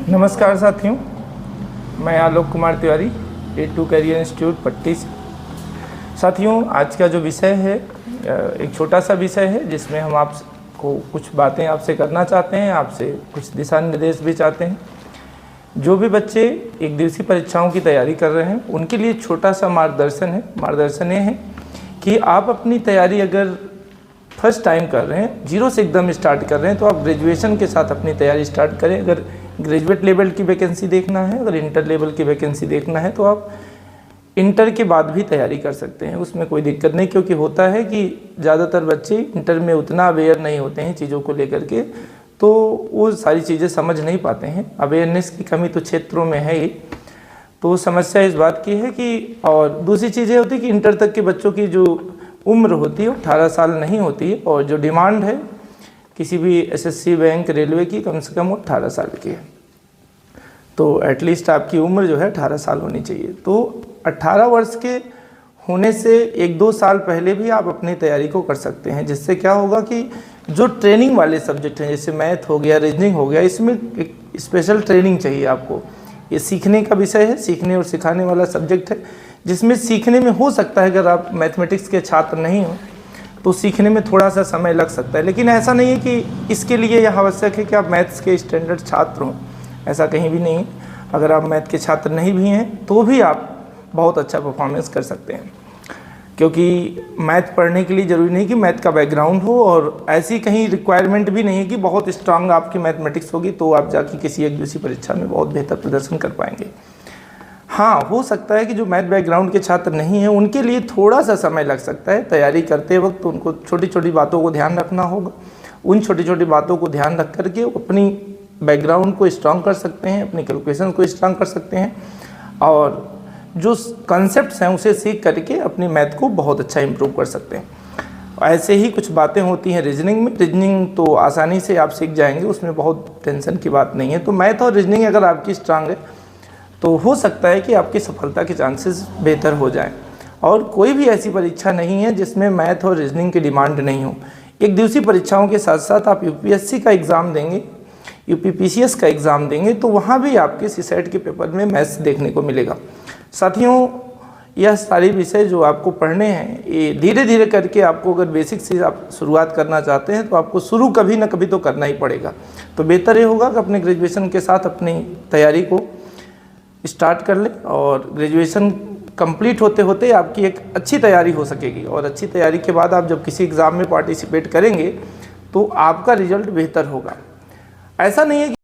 नमस्कार साथियों, मैं Alok Kumar Tiwari A2 career institute Patti से। साथियों, आज का जो विषय है एक छोटा सा विषय है जिसमें हम आपको कुछ बातें आपसे करना चाहते हैं, आपसे कुछ दिशा निर्देश भी चाहते हैं। जो भी बच्चे एक दिवसीय परीक्षाओं की तैयारी कर रहे हैं उनके लिए छोटा सा मार्गदर्शन ये है कि आप अपनी तैयारी अगर फर्स्ट टाइम कर रहे हैं, जीरो से एकदम स्टार्ट कर रहे हैं, तो आप ग्रेजुएशन के साथ अपनी तैयारी स्टार्ट करें। अगर ग्रेजुएट लेवल की वैकेंसी देखना है, अगर इंटर लेवल की वैकेंसी देखना है तो आप इंटर के बाद भी तैयारी कर सकते हैं, उसमें कोई दिक्कत नहीं। क्योंकि होता है कि ज़्यादातर बच्चे इंटर में उतना अवेयर नहीं होते हैं चीज़ों को लेकर के, तो वो सारी चीज़ें समझ नहीं पाते हैं। अवेयरनेस की कमी तो क्षेत्रों में है ही। तो समस्या इस बात की है कि, और दूसरी चीज़ ये होती है कि इंटर तक के बच्चों की जो उम्र होती है वो 18 साल नहीं होती है, और जो डिमांड है किसी भी एसएससी, बैंक, रेलवे की कम से कम वो 18 साल की है। तो एटलीस्ट आपकी उम्र जो है 18 साल होनी चाहिए। तो 18 वर्ष के होने से 1-2 साल पहले भी आप अपनी तैयारी को कर सकते हैं, जिससे क्या होगा कि जो ट्रेनिंग वाले सब्जेक्ट हैं, जैसे मैथ हो गया, रीजनिंग हो गया, इसमें एक स्पेशल ट्रेनिंग चाहिए आपको। ये सीखने का विषय है, सीखने और सिखाने वाला सब्जेक्ट है, जिसमें सीखने में हो सकता है अगर आप मैथमेटिक्स के छात्र नहीं हो तो सीखने में थोड़ा सा समय लग सकता है। लेकिन ऐसा नहीं है कि इसके लिए यह आवश्यक है कि आप मैथ्स के स्टैंडर्ड छात्र हों, ऐसा कहीं भी नहीं है। अगर आप मैथ के छात्र नहीं भी हैं तो भी आप बहुत अच्छा परफॉर्मेंस कर सकते हैं, क्योंकि मैथ पढ़ने के लिए ज़रूरी नहीं कि मैथ का बैकग्राउंड हो, और ऐसी कहीं रिक्वायरमेंट भी नहीं है कि बहुत स्ट्रांग आपकी मैथमेटिक्स होगी तो आप जाके किसी एक दूसरी परीक्षा में बहुत बेहतर प्रदर्शन कर पाएंगे। हाँ, हो सकता है कि जो मैथ बैकग्राउंड के छात्र नहीं हैं उनके लिए थोड़ा सा समय लग सकता है तैयारी करते वक्त। उनको छोटी छोटी बातों को ध्यान रखना होगा। उन छोटी छोटी बातों को ध्यान रख करके अपनी बैकग्राउंड को स्ट्रांग कर सकते हैं, अपनी कैलकुलेशन को स्ट्रांग कर सकते हैं, और जो कॉन्सेप्ट्स हैं उसे सीख करके अपनी मैथ को बहुत अच्छा इंप्रूव कर सकते हैं। ऐसे ही कुछ बातें होती हैं रीजनिंग में। रीजनिंग तो आसानी से आप सीख जाएंगे, उसमें बहुत टेंशन की बात नहीं है। तो मैथ और रीजनिंग अगर आपकी स्ट्रांग है तो हो सकता है कि आपकी सफलता के चांसेस बेहतर हो जाएं। और कोई भी ऐसी परीक्षा नहीं है जिसमें मैथ और रीजनिंग की डिमांड नहीं हो। एक दिवसीय परीक्षाओं के साथ साथ आप यूपीएससी का एग्ज़ाम देंगे, यूपीपीसीएस का एग्ज़ाम देंगे, तो वहाँ भी आपके सीसेट के पेपर में मैथ्स देखने को मिलेगा। साथियों, यह सारे विषय जो आपको पढ़ने हैं, ये धीरे धीरे करके आपको, अगर बेसिक से आप शुरुआत करना चाहते हैं तो आपको शुरू कभी ना कभी तो करना ही पड़ेगा। तो बेहतर ये होगा कि अपने ग्रेजुएशन के साथ अपनी तैयारी को स्टार्ट कर लें, और ग्रेजुएशन कंप्लीट होते होते आपकी एक अच्छी तैयारी हो सकेगी, और अच्छी तैयारी के बाद आप जब किसी एग्ज़ाम में पार्टिसिपेट करेंगे तो आपका रिजल्ट बेहतर होगा। ऐसा नहीं है कि